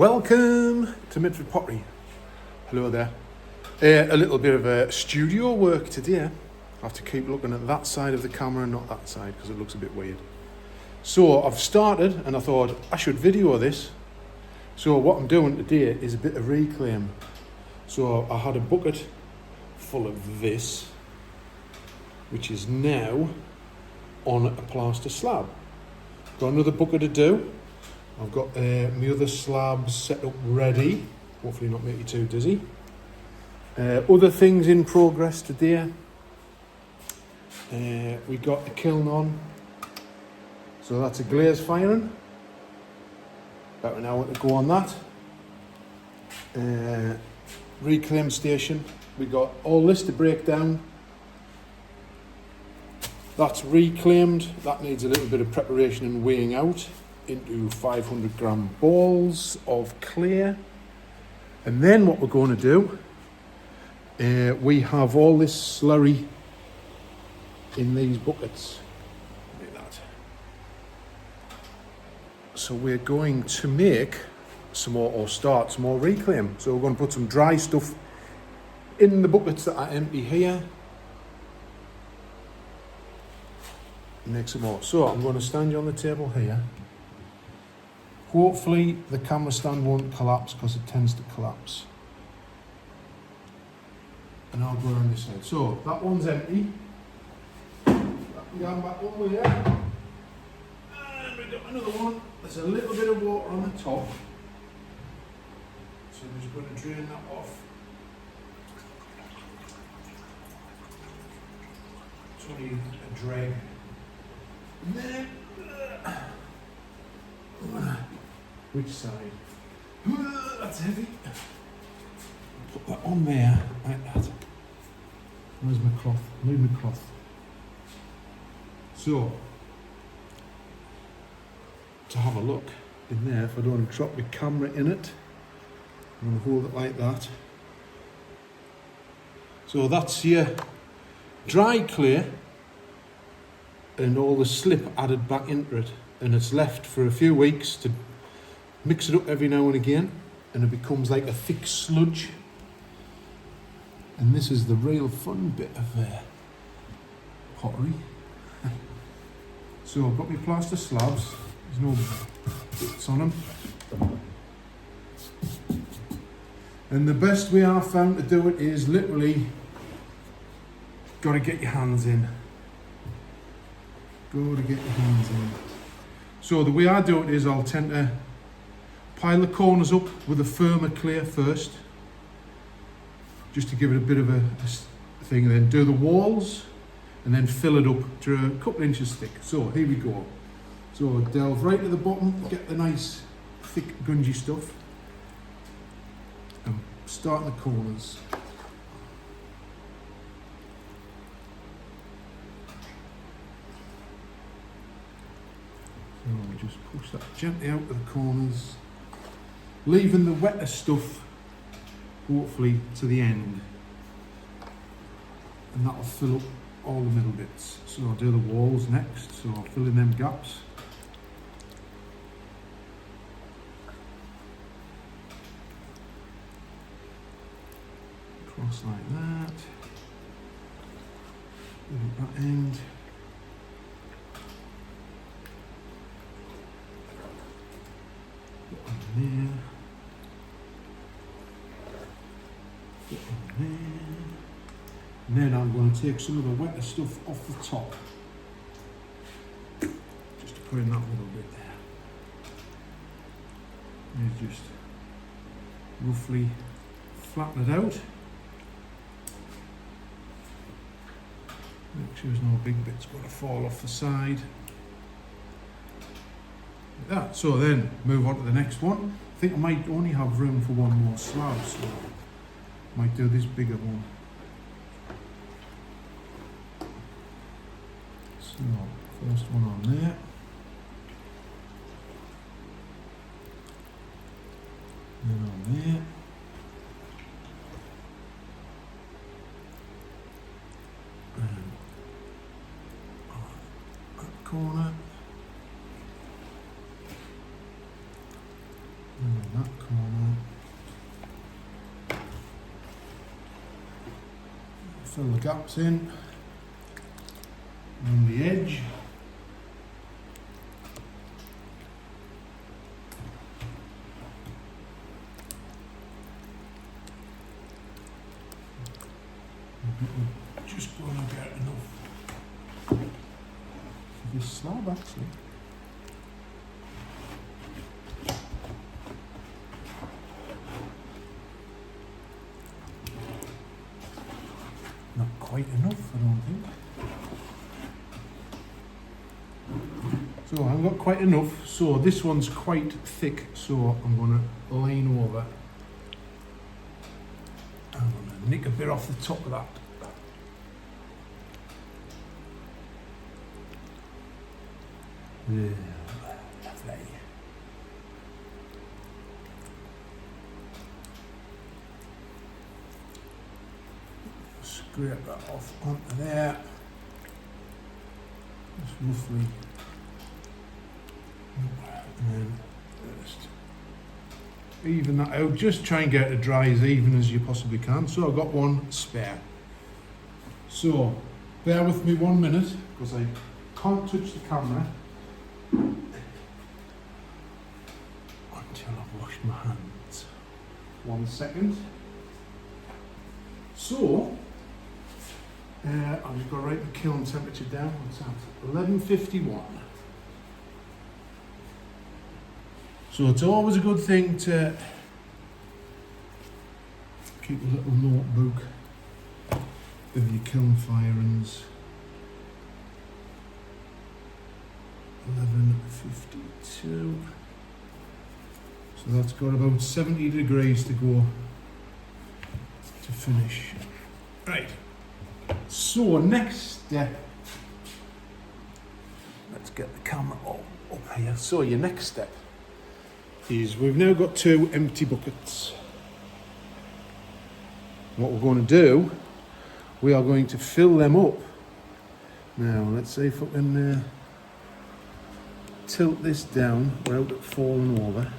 Welcome to Pottery. Hello there. A little bit of studio work today. I have to keep looking at that side of the camera and not that side because it looks a bit weird. So I've started and I thought I should video this. So what I'm doing today is a bit of reclaim. So I had a bucket full of this, which is now on a plaster slab. Got another bucket to do. I've got my other slabs set up ready. Hopefully not make you too dizzy. Other things in progress today. We got the kiln on. So that's a glaze firing. About an hour to go on that. Reclaim station. We got all this to break down. That's reclaimed. That needs a little bit of preparation and weighing out into 500 gram balls of clay. And then what we're going to do, we have all this slurry in these buckets. Like that. So we're going to make some more, or start some more reclaim. So we're going to put some dry stuff in the buckets that are empty here. Make some more. So I'm going to stand you on the table here. Hopefully the camera stand won't collapse because it tends to collapse. And I'll go around this side. So that one's empty. Going back over here. And we've got another one. There's a little bit of water on the top. So I'm just going to drain that off. It's only a drag. And then, which side? That's heavy. Put that on there, like that. Where's my cloth? Need my cloth. So, to have a look in there, if I don't want to drop my camera in it, I'm going to hold it like that. So that's your dry clay and all the slip added back into it, and it's left for a few weeks to mix it up every now and again, and it becomes like a thick sludge. And this is the real fun bit of pottery. So I've got my plaster slabs, there's no bits on them. And the best way I've found to do it is literally got to get your hands in. Go to get your hands in. So the way I do it is I'll tend to pile the corners up with a firmer clay first, just to give it a bit of a thing, and then do the walls, and then fill it up to a couple inches thick. So here we go. So delve right to the bottom, get the nice thick grungy stuff, and start in the corners. So we just push that gently out to the corners, leaving the wetter stuff hopefully to the end, and that'll fill up all the middle bits. So I'll do the walls next, so I'll fill in them gaps. Cross like that, at that end. Put on there. Put on there. And then I'm going to take some of the wetter stuff off the top, just to put in that little bit there. And just roughly flatten it out. Make sure there's no big bits going to fall off the side. Like that. So then move on to the next one. I think I might only have room for one more slab, so I might do this bigger one. So first one on there. Then on there. And on that corner. And on that corner. fill the gaps in around the edge. Just going to get enough for this slab actually. Not quite enough, I don't think. So I've got quite enough. So this one's quite thick, so I'm going to line over. I'm going to nick a bit off the top of that. Yeah, lovely. Scrape that off onto there. Just roughly. And then just even that out. Just try and get it dry as even as you possibly can. So I've got one spare. So bear with me 1 minute because I can't touch the camera until I've washed my hands. 1 second. So I've just got to write the kiln temperature down. What's that? 11:51. So it's always a good thing to keep a little notebook of your kiln firings. 11:52. So that's got about 70 degrees to go to finish. Right. So next step. Let's get the camera all up here. So your next step is we've now got 2 empty buckets. What we're going to do, we are going to fill them up. Now let's see if we can tilt this down without it falling over.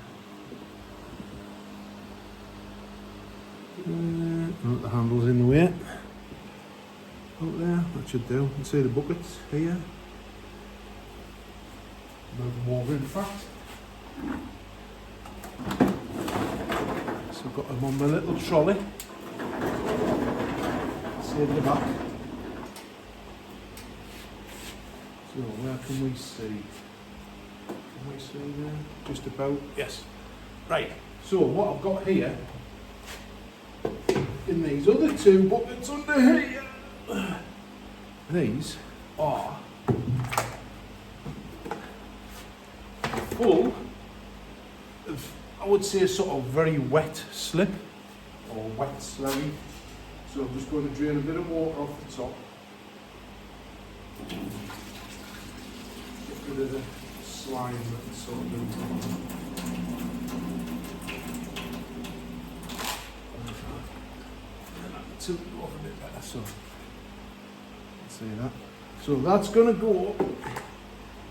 Oh, the handle's in the way. Up there, that should do. You can see the buckets here. A bit more in fact. So I've got them on my little trolley. See at the back. So where can we see? Can we see there? Just about, yes. Right, so what I've got here, in these other 2 buckets under here, these are full of, I would say, a sort of very wet slip or wet slurry. So I'm just going to drain a bit of water off the top. Get rid of the slime that's sort of tilt it off a bit better, so let's see that. So that's going to go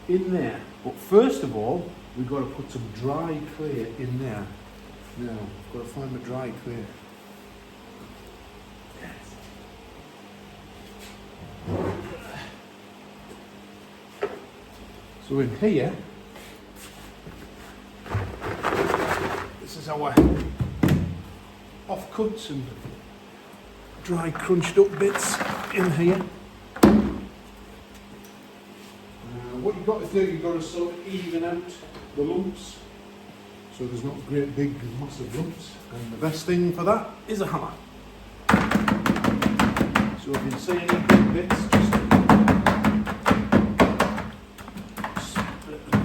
in there, but first of all we've got to put some dry clay in there. Now I've got to find the dry clay. So in here, this is our offcuts and dry crunched up bits in here. What you've got to do, you've got to sort of even out the lumps so there's not great big massive lumps, and the best thing for that is a hammer. So if you see any big bits, just split them.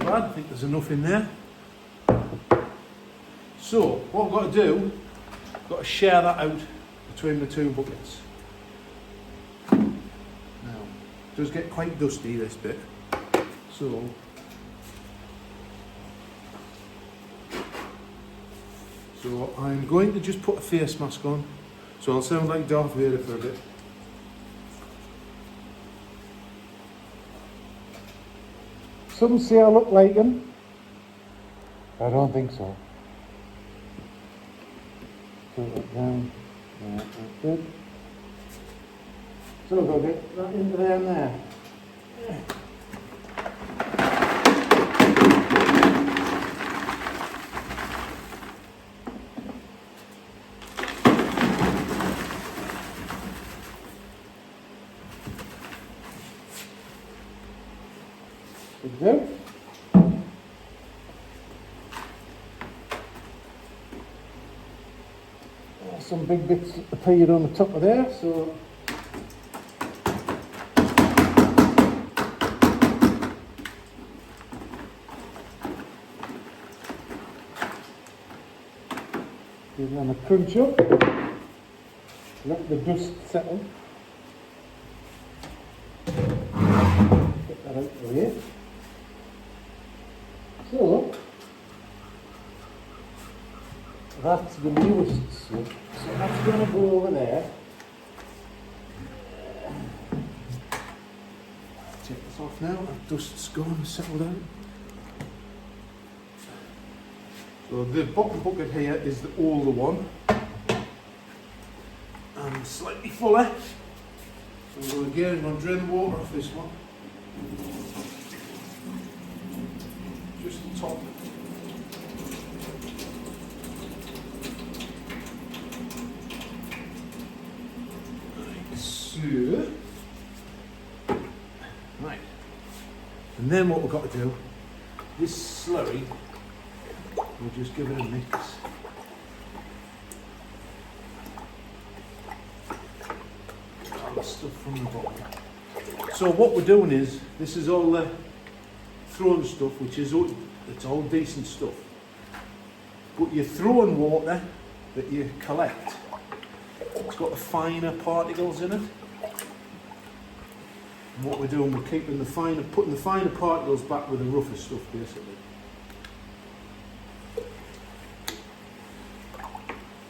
I think there's enough in there. So what I've got to do, I've got to share that out between the 2 buckets. Now, It does get quite dusty, this bit. So I'm going to just put a face mask on, so I'll sound like Darth Vader for a bit. Some say I look like him. I don't think so. Put that down. Yeah, that's good. So I'll get that into there and there. Yeah. Good. Some big bits appeared on the top of there, so give them a crunch up, let the dust settle. Get that out of the way. So that's the newest stuff. So that's going to go over there. Take this off now. The dust's gone, settled down. So the bottom bucket here is the older one, and slightly fuller. So again, I'm going to drain the water off this one. Just the top. Right, and then what we've got to do, this slurry, we'll just give it a mix. All the stuff from the bottom. So what we're doing is, this is all the thrown stuff, which is all, it's all decent stuff. But your thrown water that you collect, it's got the finer particles in it. And what we're doing, we're keeping the finer, putting the finer particles back with the rougher stuff, basically.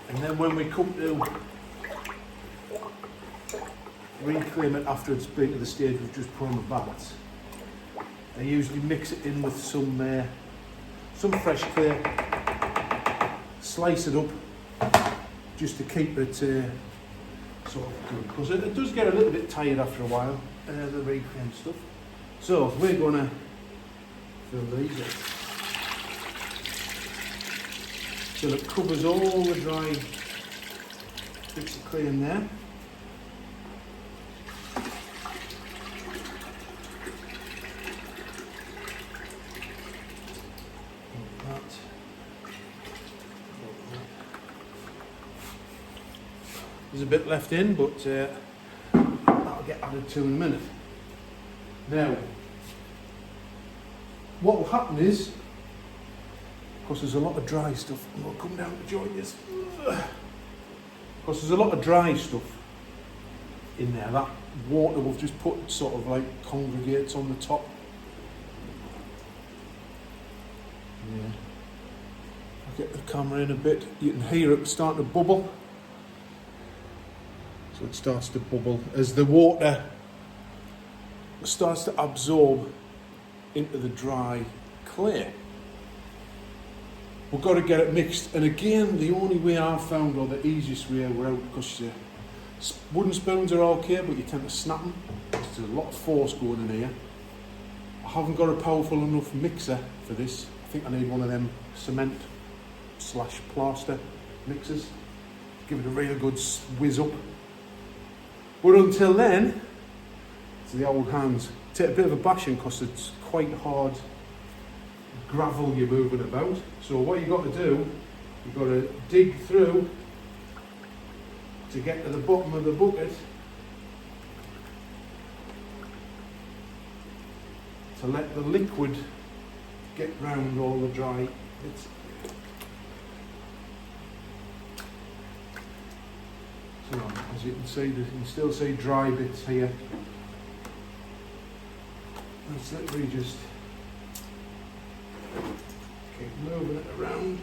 And then when we come to reclaim it after it's been to the stage we've just put on the bats, I usually mix it in with some fresh clay, slice it up, just to keep it sort of good, because it does get a little bit tired after a while, the reclaimed stuff. So we're going to fill these up till it covers all the dry bits of clay in there. There's a bit left in, but that'll get added to in a minute. Now, what will happen is, because there's a lot of dry stuff, and we'll come down to join this, because there's a lot of dry stuff in there, that water we've just put sort of like congregates on the top. Yeah. I'll get the camera in a bit, you can hear it starting to bubble. So it starts to bubble as the water starts to absorb into the dry clay. We've got to get it mixed, and again, the only way I've found, or the easiest way out, because wooden spoons are okay, but you tend to snap them. There's a lot of force going in here. I haven't got a powerful enough mixer for this. I think I need one of them cement / plaster mixers. Give it a real good whiz up. But until then, it's the old hands. Take a bit of a bashing because it's quite hard gravel you're moving about. So what you've got to do, you've got to dig through to get to the bottom of the bucket to let the liquid get round all the dry bits. So as you can see, you can still see dry bits here. It's literally just keep moving it around.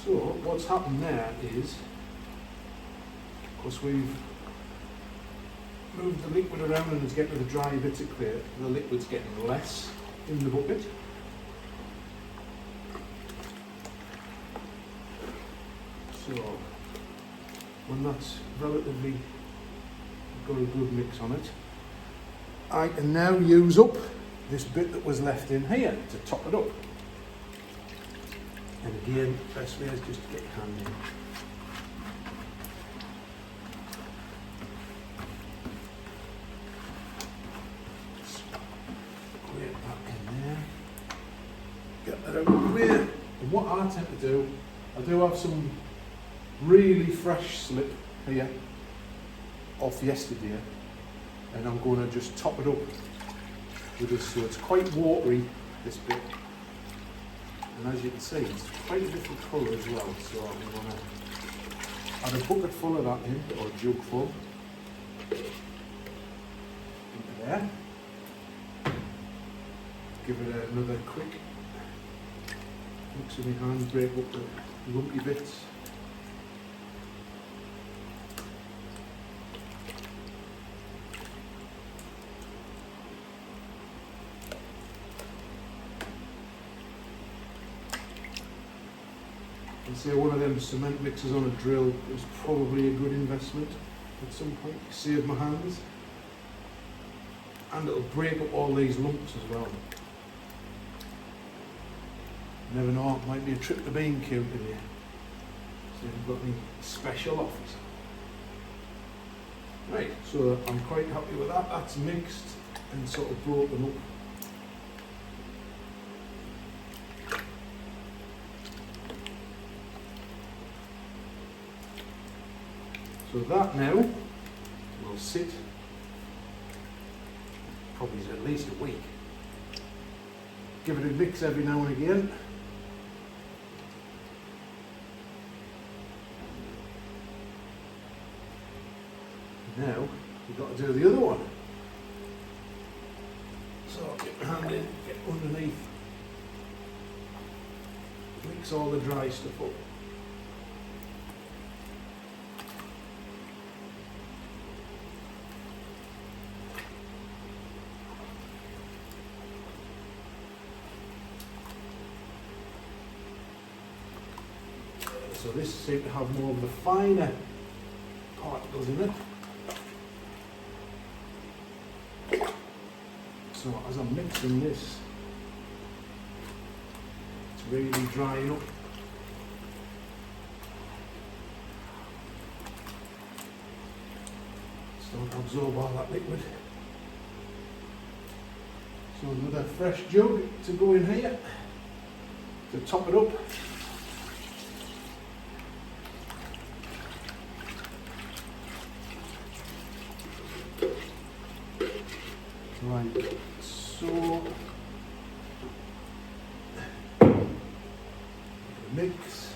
So what's happened there is, of course, we've moved the liquid around and it's getting to the dry bits of clear. The liquid's getting less in the bucket. So when that's relatively got a good mix on it, I can now use up this bit that was left in here to top it up. And again, the best way is just to get your hand in. Scrape that in there. Get that out of the way. And what I tend to do, I do have some really fresh slip here off yesterday, and I'm going to just top it up with this, so it's quite watery, this bit. And as you can see, it's quite a different colour as well, so I'm going to add a bucket full of that in, or a jug full, into there. Give it another quick mix with my hand, break up the lumpy bits. I'd say one of them cement mixers on a drill is probably a good investment at some point. Save my hands, and it'll break up all these lumps as well. You never know, it might be a trip to being cute in here. So you've got any special offers. Right, so I'm quite happy with that. That's mixed and sort of broken up. So that now will sit probably at least a week. Give it a mix every now and again. Now we've got to do the other one. So get your hand in, get underneath, mix all the dry stuff up. So this seems to have more of the finer particles in it. So as I'm mixing this, it's really drying up. So don't absorb all that liquid. So another fresh jug to go in here to top it up. Right, so mix.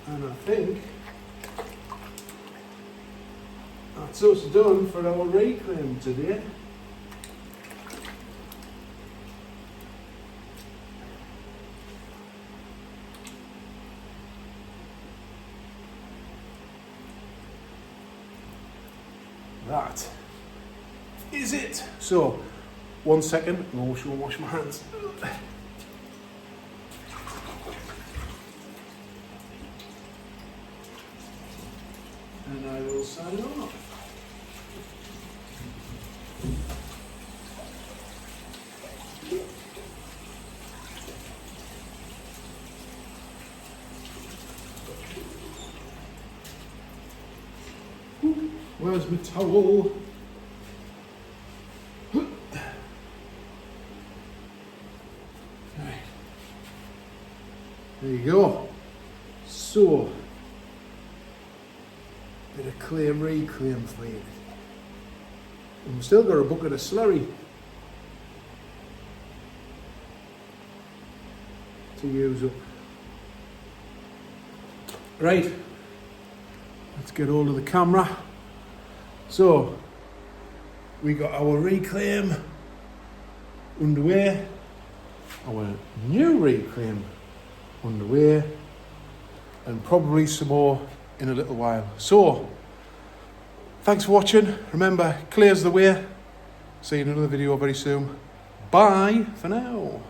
And I think that's us done for our reclaim today. That is it. So, 1 second, I'll wash my hands. And I will sign off. Where's my towel? There you go. So, bit of claim reclaim for you. And we've still got a bucket of slurry to use up. Right, let's get hold of the camera. So, we got our reclaim underway, our new reclaim underway, and probably some more in a little while. So, thanks for watching. Remember, clear's the way. See you in another video very soon. Bye for now.